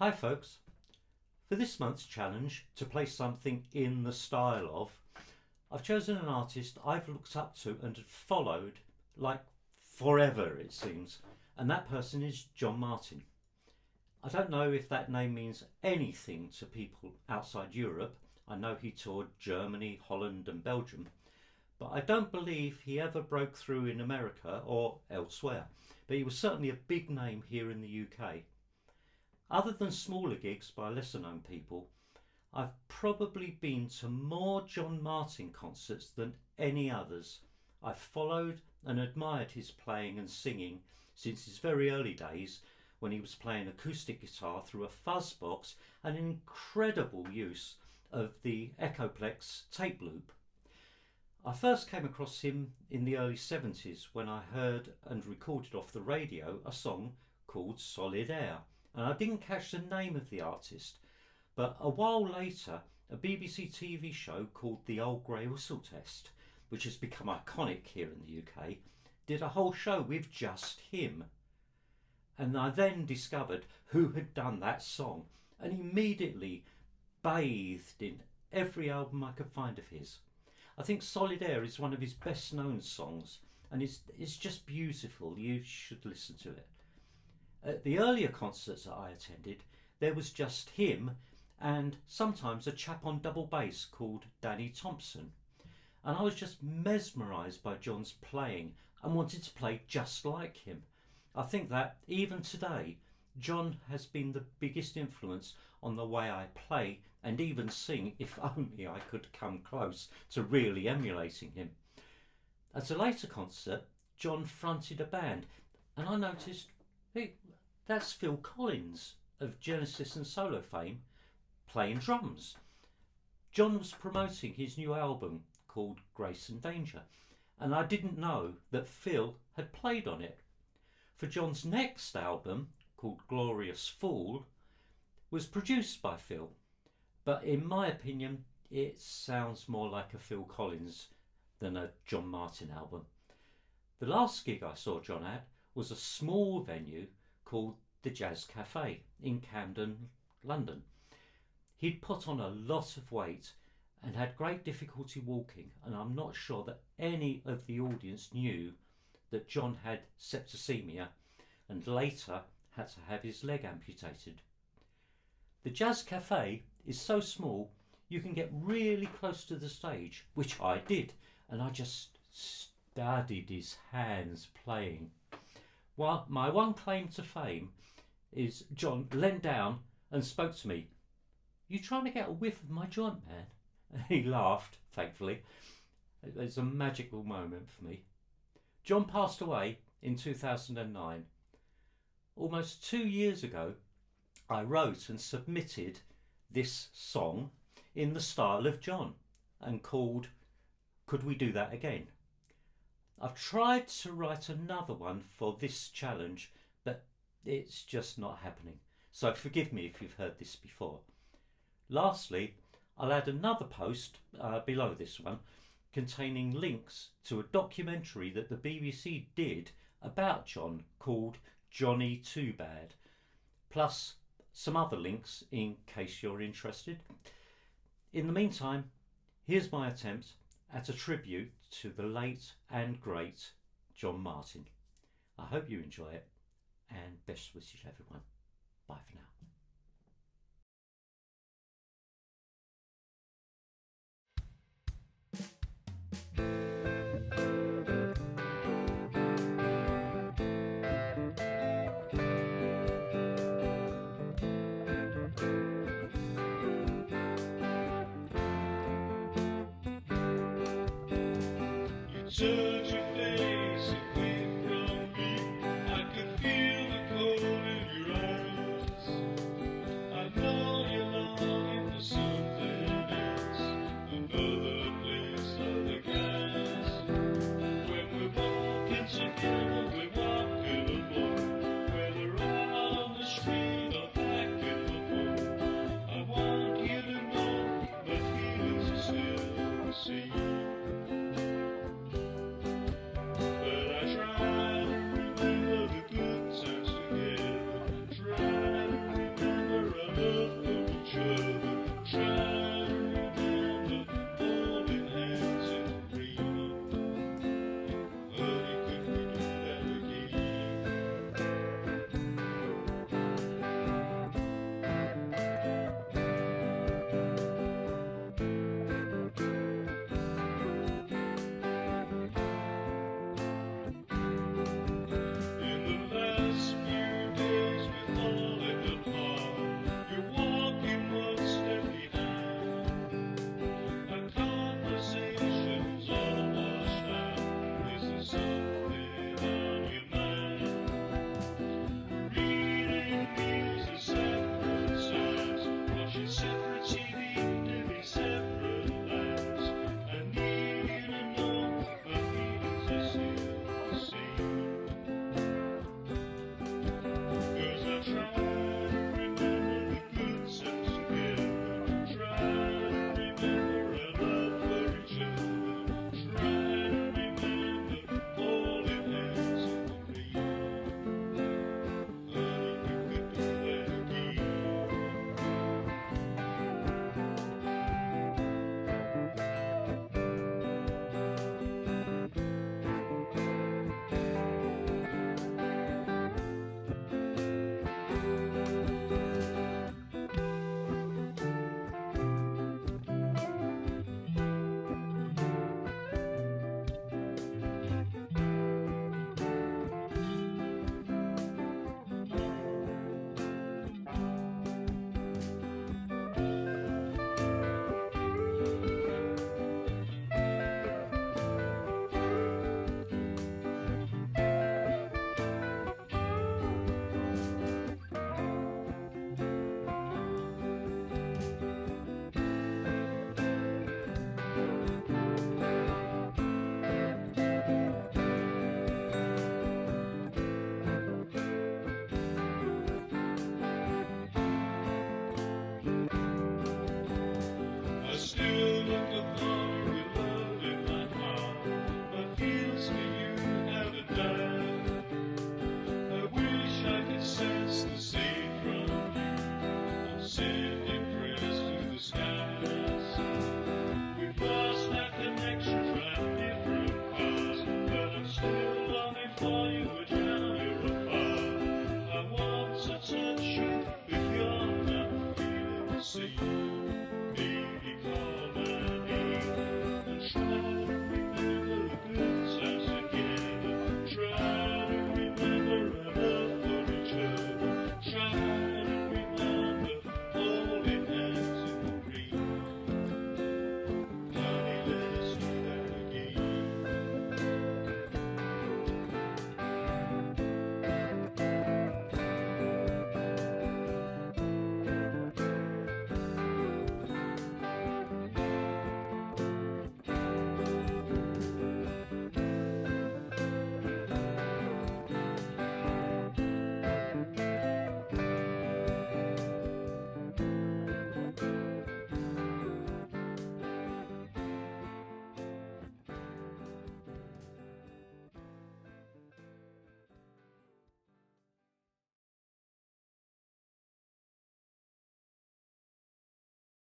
Hi folks, for this month's challenge to play something in the style of, I've chosen an artist I've looked up to and followed like forever it seems, and that person is John Martyn. I don't know if that name means anything to people outside Europe. I know he toured Germany, Holland and Belgium, but I don't believe he ever broke through in America or elsewhere, but he was certainly a big name here in the UK. Other than smaller gigs by lesser known people, I've probably been to more John Martyn concerts than any others. I've followed and admired his playing and singing since his very early days when he was playing acoustic guitar through a fuzz box and an incredible use of the Echoplex tape loop. I first came across him in the early 70s when I heard and recorded off the radio a song called Solid Air, and I didn't catch the name of the artist, but a while later a BBC TV show called The Old Grey Whistle Test, which has become iconic here in the UK, did a whole show with just him. And I then discovered who had done that song and immediately bathed in every album I could find of his. I think Solid Air is one of his best known songs and it's just beautiful. You should listen to it. At the earlier concerts that I attended, there was just him and sometimes a chap on double bass called Danny Thompson. And I was just mesmerised by John's playing and wanted to play just like him. I think that even today, John has been the biggest influence on the way I play and even sing, if only I could come close to really emulating him. At a later concert, John fronted a band and I noticed, hey, that's Phil Collins of Genesis and solo fame playing drums. John was promoting his new album called Grace and Danger, and I didn't know that Phil had played on it. For John's next album, called Glorious Fool, was produced by Phil, but in my opinion it sounds more like a Phil Collins than a John Martyn album. The last gig I saw John at was a small venue called the Jazz Cafe in Camden, London. He'd put on a lot of weight and had great difficulty walking, and I'm not sure that any of the audience knew that John had septicemia and later had to have his leg amputated. The Jazz Cafe is so small you can get really close to the stage, which I did, and I just studied his hands playing. Well, my one claim to fame is John leant down and spoke to me. "You trying to get a whiff of my joint, man?" And he laughed, thankfully. It was a magical moment for me. John passed away in 2009. Almost 2 years ago, I wrote and submitted this song in the style of John and called Could We Do That Again? I've tried to write another one for this challenge, but it's just not happening. So forgive me if you've heard this before. Lastly, I'll add another post below this one containing links to a documentary that the BBC did about John called Johnny Too Bad, plus some other links in case you're interested. In the meantime, here's my attempt at a tribute to the late and great John Martyn. I hope you enjoy it, and best wishes everyone. Bye for now. Soon